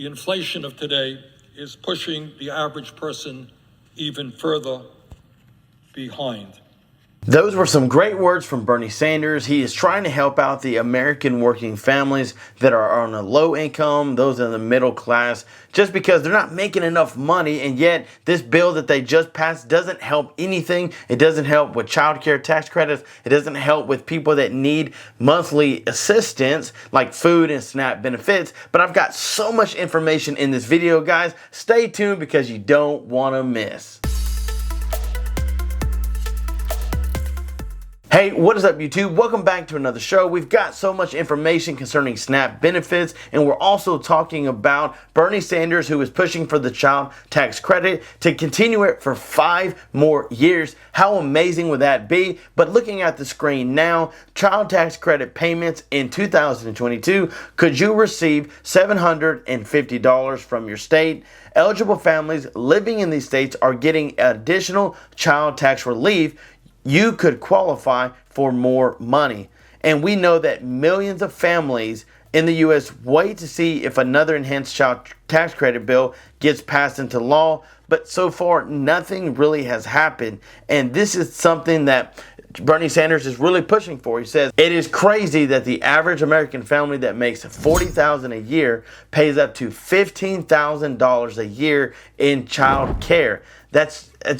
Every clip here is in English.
The inflation of today is pushing the average person even further behind. Those were some great words from Bernie Sanders. He is trying to help out the American working families that are on a low income, those in the middle class, just because they're not making enough money. And yet this bill that they just passed doesn't help anything. It doesn't help with child care tax credits. It doesn't help with people that need monthly assistance like food and SNAP benefits. But I've got so much information in this video, guys. Stay tuned because you don't want to miss. Hey, what is up, YouTube? Welcome back to another show. We've got so much information concerning SNAP benefits, and we're also talking about Bernie Sanders, who is pushing for the child tax credit to continue it for 5 more years. How amazing would that be? But looking at the screen now, child tax credit payments in 2022, could you receive $750 from your state? Eligible families living in these states are getting additional child tax relief. You could qualify for more money. And we know that millions of families in the U.S. wait to see if another enhanced child tax credit bill gets passed into law. But so far, nothing really has happened. And this is something that Bernie Sanders is really pushing for. He says, it is crazy that the average American family that makes $40,000 a year pays up to $15,000 a year in child care. It's a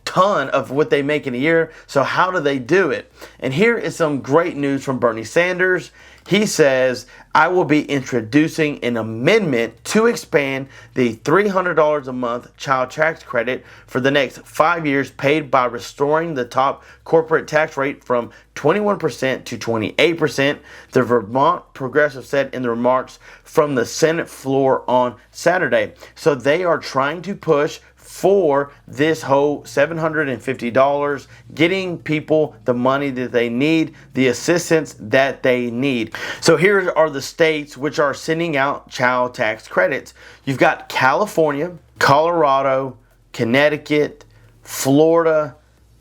ton of what they make in a year. So how do they do it? And here is some great news from Bernie Sanders. He says, I will be introducing an amendment to expand the $300 a month child tax credit for the next 5 years, paid by restoring the top corporate tax rate from 21% to 28%. The Vermont progressive said in the remarks from the Senate floor on Saturday. So they are trying to push for this whole $750, getting people the money that they need, the assistance that they need. So here are the states which are sending out child tax credits. You've got California, Colorado, Connecticut, Florida,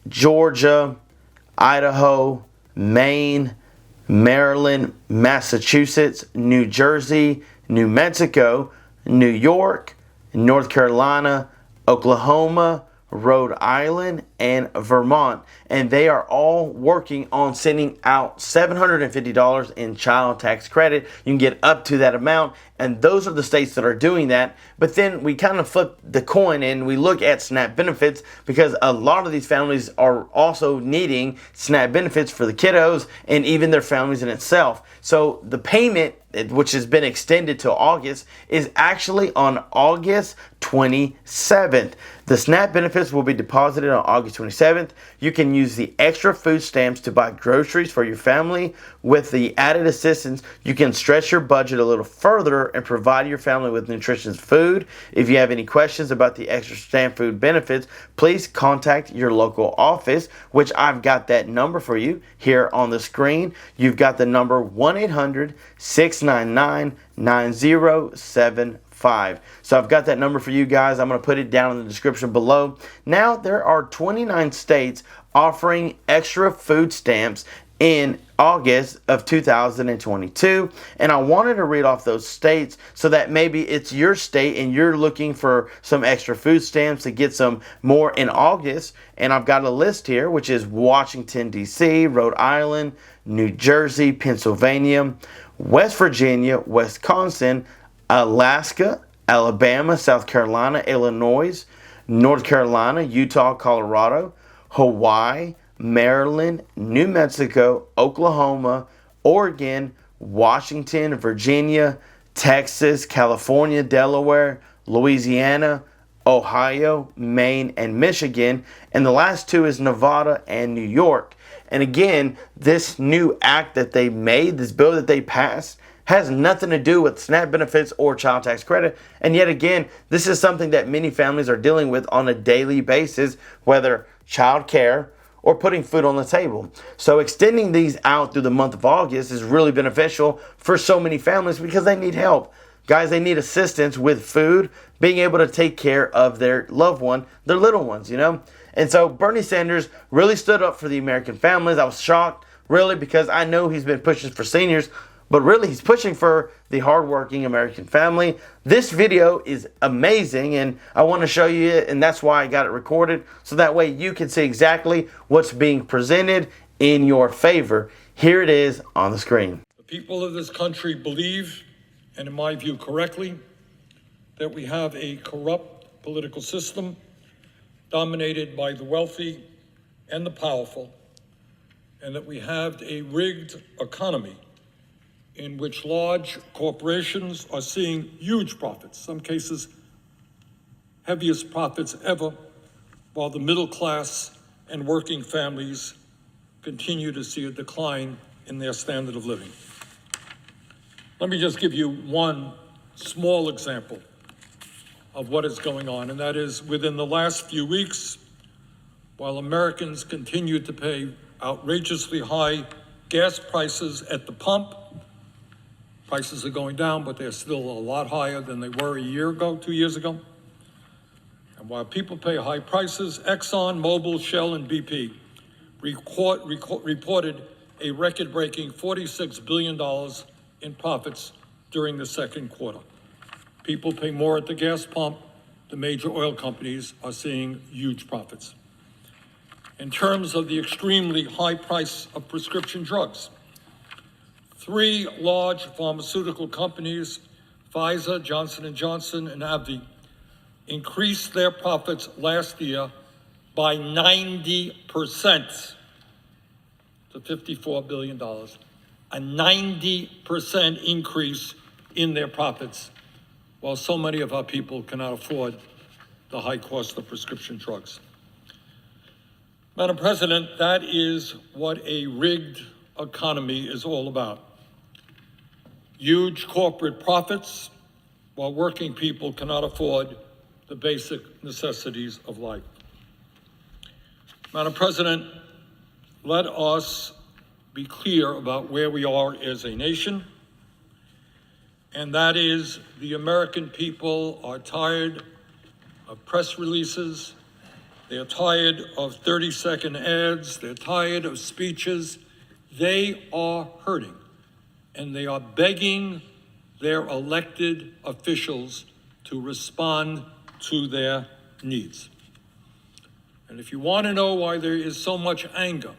Georgia, Idaho, Maine, Maryland, Massachusetts, New Jersey, New Mexico, New York, North Carolina, Oklahoma, Rhode Island, and Vermont. And they are all working on sending out $750 in child tax credit. You can get up to that amount. And those are the states that are doing that. But then we kind of flip the coin and we look at SNAP benefits, because a lot of these families are also needing SNAP benefits for the kiddos and even their families in itself. So the payment, which has been extended to August, is actually on August 27th. The SNAP benefits will be deposited on August 27th. You can use the extra food stamps to buy groceries for your family. With the added assistance, you can stretch your budget a little further and provide your family with nutritious food. If you have any questions about the extra SNAP food benefits, please contact your local office, which I've got that number for you here on the screen. You've got the number 1-800-699-9075. So I've got that number for you guys. I'm going to put it down in the description below. Now there are 29 states offering extra food stamps in August of 2022, and I wanted to read off those states so that maybe it's your state and you're looking for some extra food stamps to get some more in August. And I've got a list here, which is Washington, D.C., Rhode Island, New Jersey, Pennsylvania, West Virginia, Wisconsin, Alaska, Alabama, South Carolina, Illinois, North Carolina, Utah, Colorado, Hawaii, Maryland, New Mexico, Oklahoma, Oregon, Washington, Virginia, Texas, California, Delaware, Louisiana, Ohio, Maine, and Michigan. And the last two is Nevada and New York. And again, this new act that they made, this bill that they passed, has nothing to do with SNAP benefits or child tax credit. And yet again, this is something that many families are dealing with on a daily basis, whether child care or putting food on the table. So extending these out through the month of August is really beneficial for so many families because they need help. Guys, they need assistance with food, being able to take care of their loved one, their little ones, you know? And so Bernie Sanders really stood up for the American families. I was shocked, really, because I know he's been pushing for seniors. but really he's pushing for the hardworking American family. This video is amazing, and I want to show you it, and that's why I got it recorded, so that way you can see exactly what's being presented in your favor. Here it is on the screen. The people of this country believe, and in my view correctly, that we have a corrupt political system dominated by the wealthy and the powerful, and that we have a rigged economy in which large corporations are seeing huge profits, some cases heaviest profits ever, while the middle class and working families continue to see a decline in their standard of living. Let me just give you one small example of what is going on, and that is within the last few weeks, while Americans continue to pay outrageously high gas prices at the pump, prices are going down, but they're still a lot higher than they were a year ago, 2 years ago. And while people pay high prices, Exxon, Mobil, Shell, and BP reported a record-breaking $46 billion in profits during the second quarter. People pay more at the gas pump. The major oil companies are seeing huge profits. In terms of the extremely high price of prescription drugs, 3 large pharmaceutical companies, Pfizer, Johnson & Johnson, and AbbVie, increased their profits last year by 90% to $54 billion, a 90% increase in their profits, while so many of our people cannot afford the high cost of prescription drugs. Madam President, that is what a rigged economy is all about. Huge corporate profits, while working people cannot afford the basic necessities of life. Madam President, let us be clear about where we are as a nation, and that is the American people are tired of press releases. They're tired of 30-second ads. They're tired of speeches. They are hurting, and they are begging their elected officials to respond to their needs. And if you want to know why there is so much anger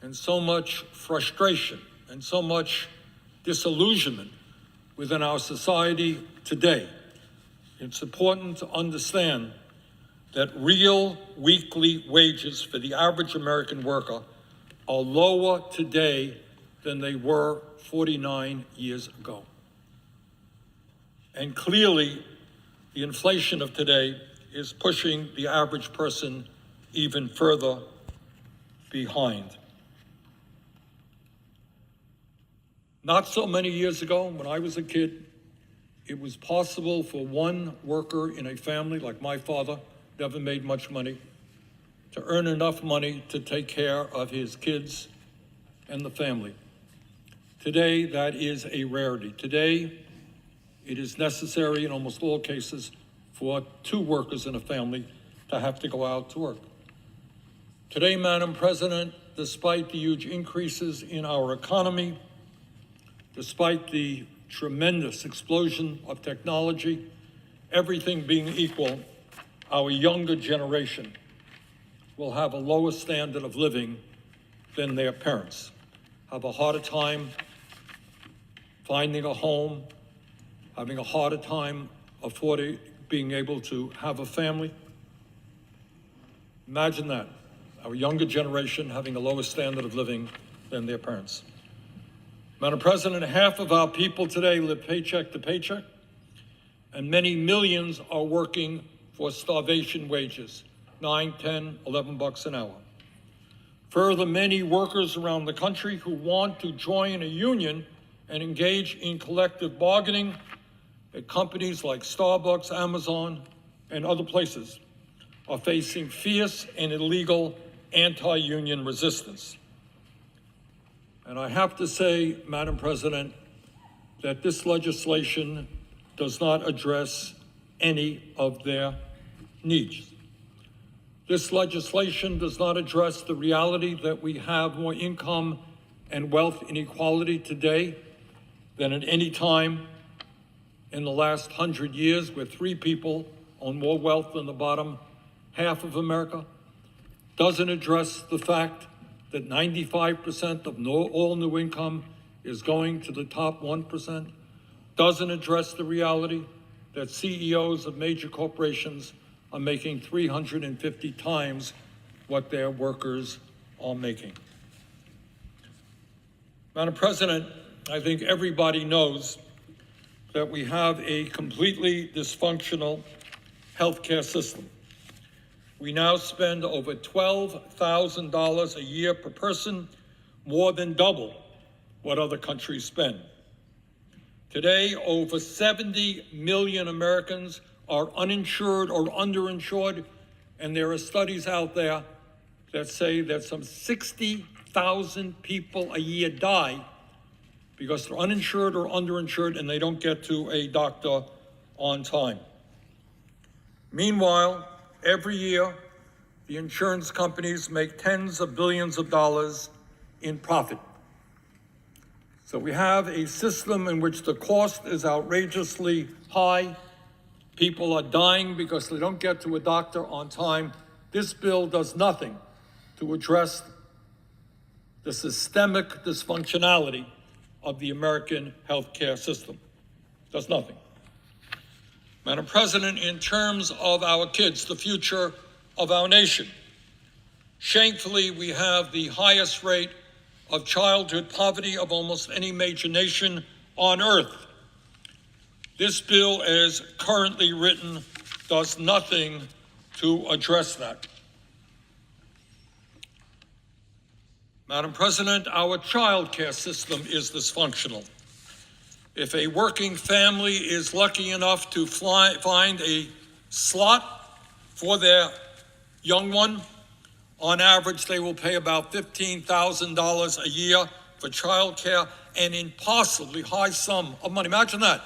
and so much frustration and so much disillusionment within our society today, it's important to understand that real weekly wages for the average American worker are lower today than they were 49 years ago. And clearly, the inflation of today is pushing the average person even further behind. Not so many years ago, when I was a kid, it was possible for one worker in a family, like my father, never made much money, to earn enough money to take care of his kids and the family. Today, that is a rarity. Today, it is necessary in almost all cases for 2 workers in a family to have to go out to work. Today, Madam President, despite the huge increases in our economy, despite the tremendous explosion of technology, everything being equal, our younger generation will have a lower standard of living than their parents, have a harder time finding a home, having a harder time affording, being able to have a family. Imagine that, our younger generation having a lower standard of living than their parents. Madam President, half of our people today live paycheck to paycheck, and many millions are working for starvation wages, 9, 10, 11 bucks an hour. Further, many workers around the country who want to join a union and engage in collective bargaining at companies like Starbucks, Amazon, and other places are facing fierce and illegal anti-union resistance. And I have to say, Madam President, that this legislation does not address any of their needs. This legislation does not address the reality that we have more income and wealth inequality today than at any time in the last 100 years, where 3 people own more wealth than the bottom half of America. Doesn't address the fact that 95% of all new income is going to the top 1%. Doesn't address the reality that CEOs of major corporations are making 350 times what their workers are making. Madam President, I think everybody knows that we have a completely dysfunctional healthcare system. We now spend over $12,000 a year per person, more than double what other countries spend. Today, over 70 million Americans are uninsured or underinsured, and there are studies out there that say that some 60,000 people a year die because they're uninsured or underinsured and they don't get to a doctor on time. Meanwhile, every year, the insurance companies make tens of billions of dollars in profit. So we have a system in which the cost is outrageously high. People are dying because they don't get to a doctor on time. This bill does nothing to address the systemic dysfunctionality of the American healthcare system. Does nothing. Madam President, in terms of our kids, the future of our nation, shamefully, we have the highest rate of childhood poverty of almost any major nation on earth. This bill, as currently written, does nothing to address that. Madam President, our child care system is dysfunctional. If a working family is lucky enough to find a slot for their young one, on average, they will pay about $15,000 a year for child care, an impossibly high sum of money. Imagine that,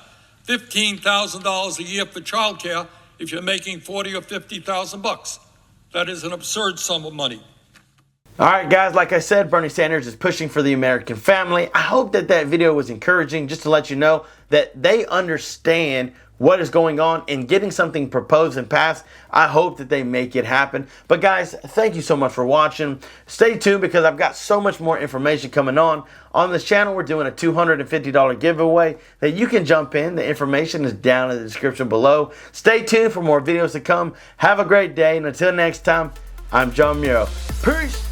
$15,000 a year for child care if you're making 40 or 50,000 bucks. That is an absurd sum of money. All right, guys, like I said, Bernie Sanders is pushing for the American family. I hope that that video was encouraging, just to let you know that they understand what is going on and getting something proposed and passed. I hope that they make it happen. But guys, thank you so much for watching. Stay tuned because I've got so much more information coming on this channel. We're doing a $250 giveaway that you can jump in. The information is down in the description below. Stay tuned for more videos to come. Have a great day, and until next time, I'm John Muro. Peace.